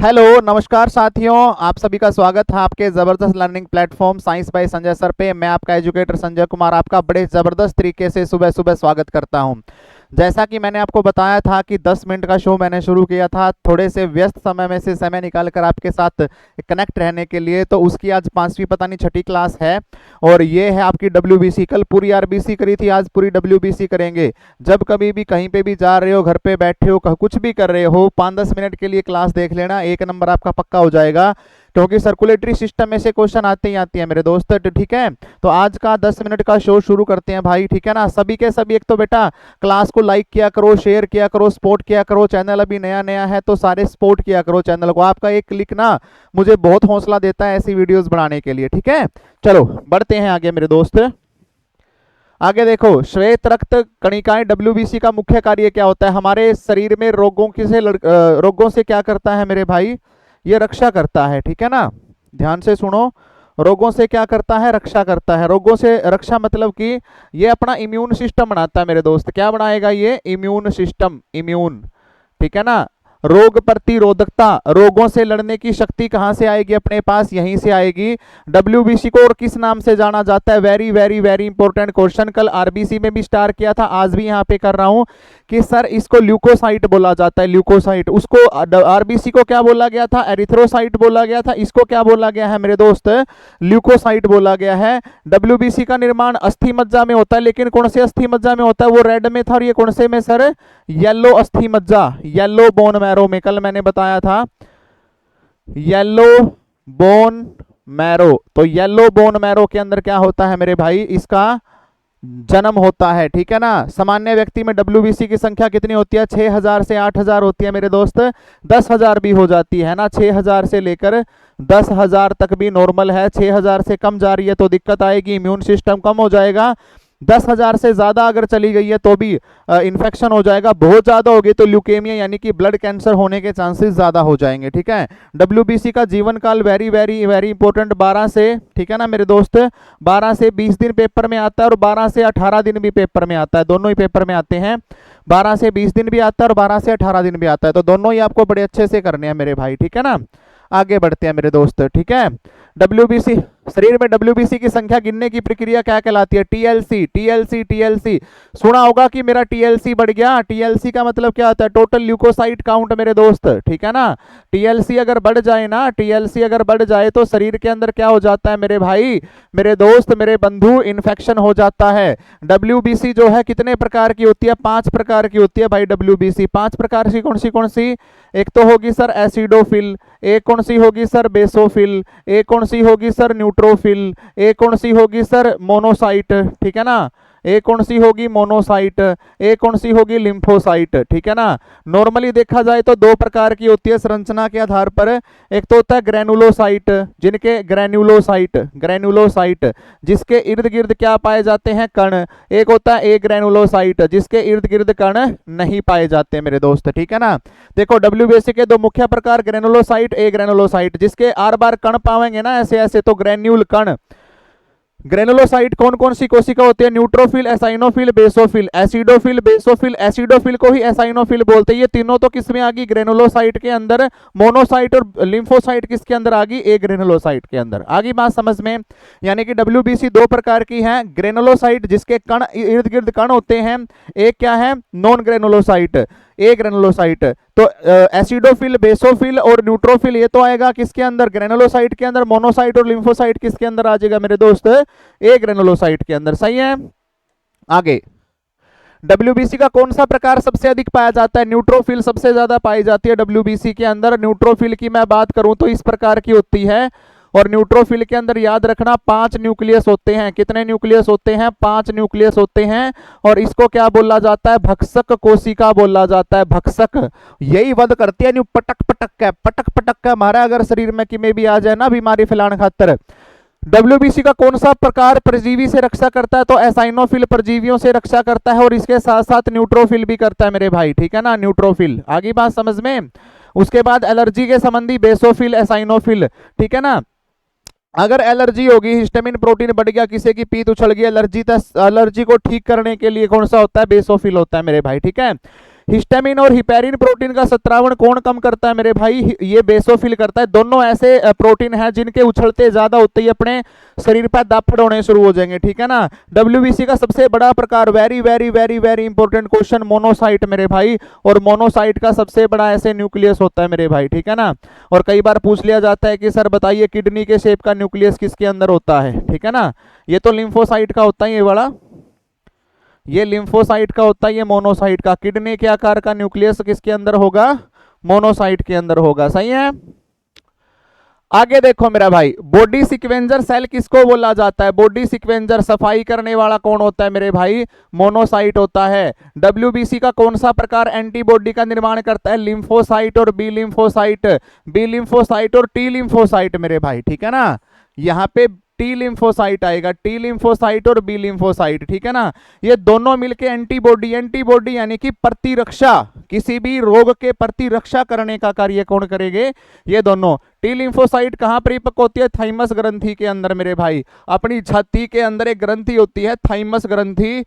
Hello नमस्कार साथियों, आप सभी का स्वागत है आपके ज़बरदस्त learning platform science by Sanjay sir पे। मैं आपका एजुकेटर संजय कुमार आपका बड़े ज़बरदस्त तरीके से सुबह सुबह स्वागत करता हूं। जैसा कि मैंने आपको बताया था कि 10 मिनट का शो मैंने शुरू किया था, थोड़े से व्यस्त समय में से समय निकाल कर आपके साथ कनेक्ट रहने के लिए। तो उसकी आज 5वीं पता नहीं 6ठी क्लास है और ये है आपकी डब्ल्यूबीसी। कल पूरी आरबीसी करी थी, आज पूरी डब्ल्यूबीसी करेंगे। जब कभी भी कहीं पे भी जा रहे हो, घर पे बैठे हो, कुछ भी कर रहे हो, 5-10 मिनट के लिए क्लास देख लेना, 1 नंबर आपका पक्का हो जाएगा, क्योंकि सर्कुलेटरी सिस्टम में से क्वेश्चन आते ही आते हैं मेरे दोस्त। तो ठीक है, तो आज का 10 मिनट का शो शुरू करते हैं भाई, ठीक है ना। सभी के सभी एक तो बेटा क्लास को लाइक किया करो, शेयर किया करो, सपोर्ट किया करो। चैनल अभी नया नया है तो सारे सपोर्ट किया करो चैनल को। आपका एक क्लिक ना मुझे बहुत हौसला देता है ऐसी वीडियोस बनाने के लिए, ठीक है। चलो बढ़ते हैं आगे मेरे दोस्त। आगे देखो, श्वेत रक्त कणिकाएं डब्ल्यूबीसी का मुख्य कार्य क्या होता है? हमारे शरीर में रोगों से क्या करता है मेरे भाई? ये रक्षा करता है, ठीक है ना। ध्यान से सुनो, रोगों से क्या करता है? रक्षा करता है। रोगों से रक्षा मतलब कि ये अपना इम्यून सिस्टम बनाता है मेरे दोस्त। क्या बनाएगा ये? इम्यून सिस्टम, इम्यून, ठीक है ना। रोग प्रतिरोधकता, रोगों से लड़ने की शक्ति कहां से आएगी अपने पास? यहीं से आएगी। डब्ल्यूबीसी को और किस नाम से जाना जाता है? Very very very important question, कल आरबीसी में भी स्टार किया था, आज भी यहां पे कर रहा हूं कि सर इसको ल्यूकोसाइट बोला जाता है। ल्यूकोसाइट, उसको आरबीसी को क्या बोला गया था? एरिथ्रोसाइट बोला गया था। इसको क्या बोला गया है मेरे दोस्त? ल्यूकोसाइट बोला गया है। डब्ल्यूबीसी का निर्माण अस्थि मज्जा में होता है, लेकिन कौन से अस्थि मज्जा में होता है? वो रेड में था, और ये कौन से में सर? येलो अस्थि मज्जा, येलो बोन मैरो में। कल मैंने बताया था येलो बोन मैरो। तो येलो बोन मैरो के अंदर क्या होता है मेरे भाई? इसका जन्म होता है, ठीक है ना। सामान्य व्यक्ति में डब्ल्यूबीसी की संख्या कितनी होती है? 6000 से 8000 होती है मेरे दोस्त। 10,000 भी हो जाती है ना। 6000 से लेकर 10,000 तक भी नॉर्मल है। 6000 से कम जा रही है तो दिक्कत आएगी, इम्यून सिस्टम कम हो जाएगा। 10,000 से ज्यादा अगर चली गई है तो भी इन्फेक्शन हो जाएगा। बहुत ज्यादा होगी तो ल्यूकेमिया यानी कि ब्लड कैंसर होने के चांसेस ज्यादा हो जाएंगे, ठीक है। डब्ल्यूबीसी का जीवन काल वेरी वेरी वेरी इंपॉर्टेंट, 12 से, ठीक है ना मेरे दोस्त, 12 से 20 दिन पेपर में आता है और 12 से 18 दिन भी पेपर में आता है। दोनों ही पेपर में आते हैं। 12 से 20 दिन भी आता है और 12 से 18 दिन भी आता है। तो दोनों ही आपको बड़े अच्छे से करने हैं मेरे भाई, ठीक है ना। आगे बढ़ते हैं मेरे दोस्त, ठीक है। डब्ल्यूबीसी, शरीर में डब्ल्यूबीसी की संख्या गिनने की प्रक्रिया क्या कहलाती है? TLC, TLC, TLC. सुना होगा कि मेरा टीएलसी बढ़ गया। टीएलसी का मतलब क्या होता है? टोटल ल्यूकोसाइट काउंट मेरे दोस्त, ठीक है ना। टीएलसी अगर बढ़ जाए ना, टीएलसी अगर बढ़ जाए तो शरीर के अंदर क्या हो जाता है मेरे भाई, मेरे दोस्त, मेरे बंधु? इन्फेक्शन हो जाता है। डब्ल्यूबीसी जो है कितने प्रकार की होती है? 5 प्रकार की होती है भाई डब्ल्यूबीसी। 5 प्रकार की कौन सी? एक तो होगी सर एसिडोफिल, एक कौन सी होगी सर? बेसोफिल, एक कौन सी होगी सर? न्यूट्रोफिल, एक कौन सी होगी सर? मोनोसाइट, ठीक है ना। एक कौन सी होगी? मोनोसाइट, एक कौन सी होगी? लिम्फोसाइट, ठीक है ना। नॉर्मली देखा जाए तो 2 प्रकार की होती है संरचना के आधार पर। एक तो होता है ग्रेनुलोसाइट, जिनके ग्रेनुलोसाइट जिसके इर्द गिर्द क्या पाए जाते हैं? कण। एक होता है ए ग्रेनुलोसाइट, जिसके इर्द गिर्द कण नहीं पाए जाते मेरे दोस्त, ठीक है ना। देखो डब्ल्यूबीसी के 2 मुख्य प्रकार, ग्रेनुलोसाइट, ए ग्रेनुलोसाइट, जिसके आर बार कण पाएंगे ना ऐसे ऐसे, तो ग्रेन्यूल कण। ग्रेनुलोसाइट कौन कौन सी कोशिका होती है? Neutrophil, eosinophil, basophil. Acidophil, basophil, acidophil को ही एसाइनोफिल बोलते हैं। ये तीनों तो किस में आ गई? ग्रेनुलोसाइट के अंदर। मोनोसाइट और लिम्फोसाइट किसके अंदर आ गई? ए ग्रेनुलोसाइट के अंदर। आगे बात समझ में, यानी कि डब्ल्यूबीसी 2 प्रकार की है। ग्रेनुलोसाइट जिसके कण इर्द गिर्द कण होते हैं, एक क्या है? नॉन ग्रेनुलोसाइट, ए ग्रेनुलोसाइट। तो एसिडोफिल, बेसोफिल और न्यूट्रोफिल ये तो आएगा किसके अंदर? ग्रेनुलोसाइट के अंदर। मोनोसाइट और लिम्फोसाइट किसके अंदर आ जाएगा मेरे दोस्त? ए ग्रेनुलोसाइट के अंदर, सही है। आगे, डब्ल्यूबीसी का कौन सा प्रकार सबसे अधिक पाया जाता है? न्यूट्रोफिल सबसे ज्यादा पाई जाती है डब्ल्यूबीसी के अंदर। न्यूट्रोफिल की मैं बात करूं तो इस प्रकार की होती है, और न्यूट्रोफिल के अंदर याद रखना 5 न्यूक्लियस होते हैं। कितने न्यूक्लियस होते हैं? 5 न्यूक्लियस होते हैं। और इसको क्या बोला जाता है? भक्षक कोशिका बोला जाता है। भक्षक, यही वध करती है, पटक पटक का हमारा अगर शरीर में किमें भी आ जाए ना बीमारी फैलाने खातर। डब्ल्यूबीसी का कौन सा प्रकार परजीवी से रक्षा करता है? तो एसाइनोफिल परजीवियों से रक्षा करता है, और इसके साथ साथ न्यूट्रोफिल भी करता है मेरे भाई, ठीक है ना। न्यूट्रोफिल, आगे बात समझ में। उसके बाद एलर्जी के संबंधी बेसोफिल, एसाइनोफिल, ठीक है ना। अगर एलर्जी होगी, हिस्टामिन प्रोटीन बढ़ गया, किसी की पीत उछल गई, एलर्जी को ठीक करने के लिए कौन सा होता है? बेसोफिल होता है मेरे भाई, ठीक है। हिस्टामिन और हिपेरिन प्रोटीन का स्रावण कौन कम करता है मेरे भाई? ये बेसोफिल करता है। दोनों ऐसे प्रोटीन हैं जिनके उछलते ज्यादा होते ही अपने शरीर पर दापड़ होने शुरू हो जाएंगे, ठीक है ना। डब्ल्यूबीसी का सबसे बड़ा प्रकार, very very very very important question, monocyte मेरे भाई। और मोनोसाइट का सबसे बड़ा ऐसे न्यूक्लियस होता है मेरे भाई, ठीक है ना। और कई बार पूछ लिया जाता है कि सर बताइए किडनी के शेप का न्यूक्लियस किसके अंदर होता है, ठीक है ना। ये तो लिम्फोसाइट का होता है, ये बड़ा, ये लिम्फोसाइट का होता है, ये मोनोसाइट का। किडनी के आकार का न्यूक्लियस किसके अंदर होगा? मोनोसाइट के अंदर होगा, सही है। आगे देखो मेरा भाई, बॉडी सिक्वेंजर सेल किसको बोला जाता है? बॉडी सिक्वेंजर सफाई करने वाला कौन होता है मेरे भाई? मोनोसाइट होता है। डब्ल्यूबीसी का कौन सा प्रकार एंटीबॉडी का निर्माण करता है? लिम्फोसाइट और बी लिम्फोसाइट, बी लिम्फोसाइट और टी लिम्फोसाइट मेरे भाई, ठीक है ना। यहाँ पे टी लिम्फोसाइट आएगा, टी लिम्फोसाइट और बी लिम्फोसाइट, ठीक है ना। ये दोनों मिलके एंटीबॉडी, एंटीबॉडी यानी कि प्रतिरक्षा, किसी भी रोग के प्रतिरक्षा करने का कार्य कौन करेंगे? ये दोनों। टी लिम्फोसाइट कहां परिपक्व होती है? थाइमस ग्रंथि के अंदर मेरे भाई। अपनी छाती के अंदर एक ग्रंथि होती है थाइमस ग्रंथि,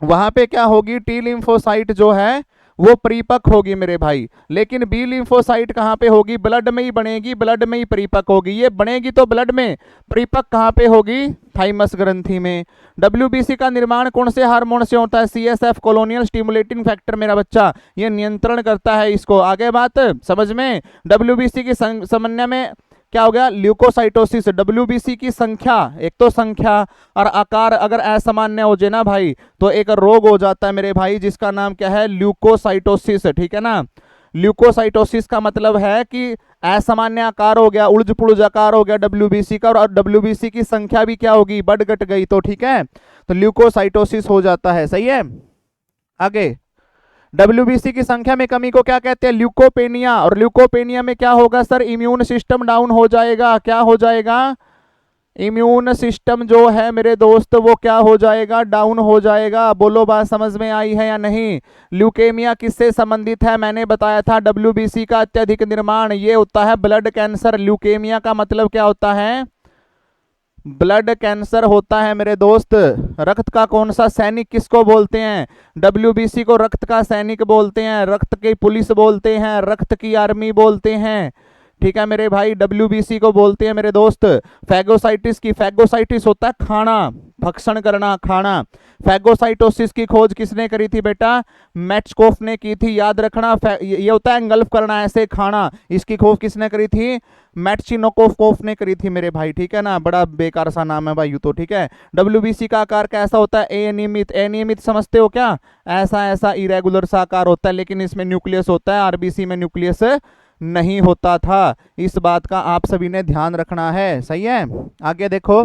वहां पे क्या होगी? टी लिम्फोसाइट जो है वो परिपक्व होगी मेरे भाई। लेकिन बी लिम्फोसाइट कहां पे होगी? ब्लड में ही बनेगी, ब्लड में ही परिपक्व होगी। ये बनेगी तो ब्लड में, परिपक्व कहां पे होगी? थाइमस ग्रंथि में। डब्ल्यूबीसी का निर्माण कौन से हार्मोन से होता है? सीएसएफ, कोलोनियल स्टिमुलेटिंग फैक्टर मेरा बच्चा, ये नियंत्रण करता है इसको। आगे बात समझ में। डब्ल्यूबीसी की समन्वय में क्या हो गया? ल्यूकोसाइटोसिस। डब्ल्यूबीसी की संख्या, एक तो संख्या और आकार अगर असामान्य हो जाए ना भाई तो एक रोग हो जाता है मेरे भाई, जिसका नाम क्या है? ल्यूकोसाइटोसिस, ठीक है ना। ल्यूकोसाइटोसिस का मतलब है कि असामान्य आकार हो गया, उलझ पुलझ आकार हो गया डब्ल्यूबीसी का, और डब्ल्यूबीसी की संख्या भी क्या होगी? बढ़ घट गई तो, ठीक है। तो ल्यूकोसाइटोसिस हो जाता है, सही है। आगे, डब्ल्यूबीसी की संख्या में कमी को क्या कहते हैं? ल्यूकोपेनिया। और ल्यूकोपेनिया में क्या होगा सर? इम्यून सिस्टम डाउन हो जाएगा। क्या हो जाएगा? इम्यून सिस्टम जो है मेरे दोस्त वो क्या हो जाएगा? डाउन हो जाएगा। बोलो बात समझ में आई है या नहीं? ल्यूकेमिया किससे संबंधित है? मैंने बताया था डब्ल्यूबीसी का अत्यधिक निर्माण ये होता है ब्लड कैंसर। ल्यूकेमिया का मतलब क्या होता है? ब्लड कैंसर होता है मेरे दोस्त। रक्त का कौन सा सैनिक किसको बोलते हैं? डब्ल्यूबीसी को रक्त का सैनिक बोलते हैं, रक्त की पुलिस बोलते हैं, रक्त की आर्मी बोलते हैं, ठीक है मेरे भाई। डब्ल्यूबीसी को बोलते हैं मेरे दोस्त फैगोसाइटिस की। फैगोसाइटिस होता है खाना, भक्षण करना, खाना। फैगोसाइटोसिस की खोज किसने करी थी बेटा? मेट्सकोफ ने की थी, याद रखना। ये होता है एंगल्फ करना, ऐसे खाना। इसकी खोज किसने करी थी? मेट्चिनोकोफ ने करी थी मेरे भाई, ठीक है ना। बड़ा बेकार सा नाम है भाई तो, ठीक है। डब्ल्यूबीसी का आकार कैसा होता है? अनियमित। अनियमित समझते हो क्या? ऐसा ऐसा इरेगुलर सा आकार होता है, लेकिन इसमें न्यूक्लियस होता है। आरबीसी में न्यूक्लियस नहीं होता था। इस बात का आप सभी ने ध्यान रखना है, सही है। आगे देखो,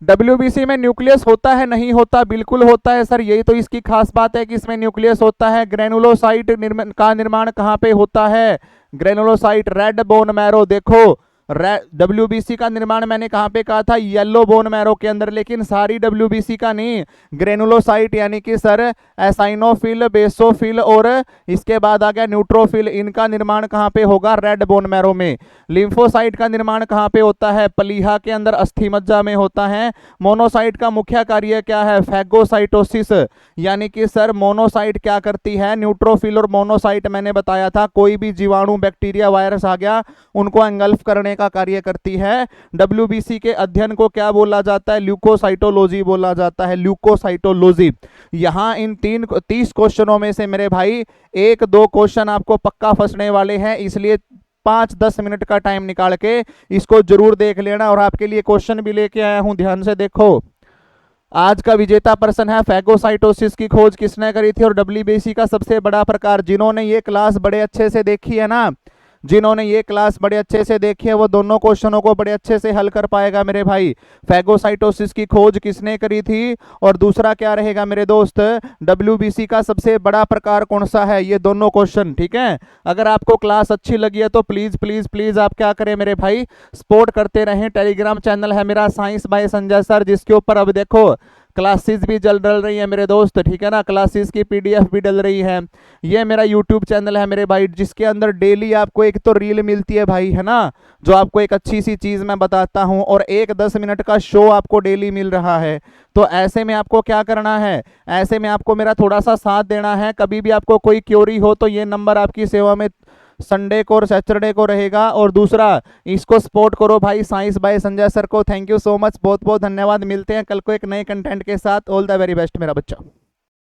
डब्ल्यूबीसी में न्यूक्लियस होता है नहीं होता? बिल्कुल होता है सर, यही तो इसकी खास बात है कि इसमें न्यूक्लियस होता है। ग्रेनुलोसाइट का निर्माण कहाँ पे होता है? Granulocyte, red bone marrow. देखो डब्ल्यूबीसी का निर्माण मैंने कहां पे कहा था? येलो बोन मैरो के अंदर, लेकिन सारी डब्ल्यूबीसी का नहीं। ग्रेनुलोसाइट यानी कि सर एसाइनोफिल, बेसोफिल और इसके बाद आ गया न्यूट्रोफिल, इनका निर्माण कहां पे होगा? रेड बोन मैरो में। लिम्फोसाइट का निर्माण कहां पे होता है? प्लीहा के अंदर, अस्थि मज्जा में होता है। मोनोसाइट का मुख्य कार्य क्या है? फैगोसाइटोसिस, यानी कि सर मोनोसाइट क्या करती है? न्यूट्रोफिल और मोनोसाइट मैंने बताया था, कोई भी जीवाणु, बैक्टीरिया, वायरस आ गया उनको एंगल्फ करने का कार्य करती है। डब्ल्यूबीसी के अध्ययन को क्या बोला जाता है? ल्यूकोसाइटोलॉजी बोला जाता है, ल्यूकोसाइटोलॉजी। यहां इन 30 क्वेश्चनों में से मेरे भाई 1-2 क्वेश्चन आपको पक्का फंसने वाले हैं, इसलिए 5-10 मिनट का टाइम निकाल के इसको जरूर देख लेना। और आपके लिए क्वेश्चन भी लेके आया हूं, ध्यान से देखो। आज का विजेता प्रश्न है, फैगोसाइटोसिस की खोज किसने करी थी? और डब्ल्यूबीसी का सबसे बड़ा प्रकार। जिन्होंने ये क्लास बड़े अच्छे से देखी है ना, जिन्होंने ये क्लास बड़े अच्छे से देखी है वो दोनों क्वेश्चनों को बड़े अच्छे से हल कर पाएगा मेरे भाई। फैगोसाइटोसिस की खोज किसने करी थी? और दूसरा क्या रहेगा मेरे दोस्त? डब्ल्यूबीसी का सबसे बड़ा प्रकार कौन सा है? ये दोनों क्वेश्चन, ठीक है। अगर आपको क्लास अच्छी लगी है तो प्लीज प्लीज प्लीज आप क्या करें मेरे भाई? सपोर्ट करते रहें। टेलीग्राम चैनल है मेरा साइंस बाय संजय सर, जिसके ऊपर अब देखो क्लासेस भी डल रही है मेरे दोस्त, ठीक है ना, क्लासेस की पीडीएफ भी डल रही है। ये मेरा यूट्यूब चैनल है मेरे भाई, जिसके अंदर डेली आपको एक तो रील मिलती है भाई, है ना, जो आपको एक अच्छी सी चीज मैं बताता हूं, और एक 10 मिनट का शो आपको डेली मिल रहा है। तो ऐसे में आपको क्या करना है, ऐसे में आपको मेरा थोड़ा सा साथ देना है। कभी भी आपको कोई क्यूरी हो तो ये नंबर आपकी सेवा में संडे को और सैटरडे को रहेगा। और दूसरा, इसको सपोर्ट करो भाई साइंस बाय संजय सर को। थैंक यू सो मच, बहुत बहुत धन्यवाद। मिलते हैं कल को एक नए कंटेंट के साथ। ऑल द वेरी बेस्ट मेरा बच्चा।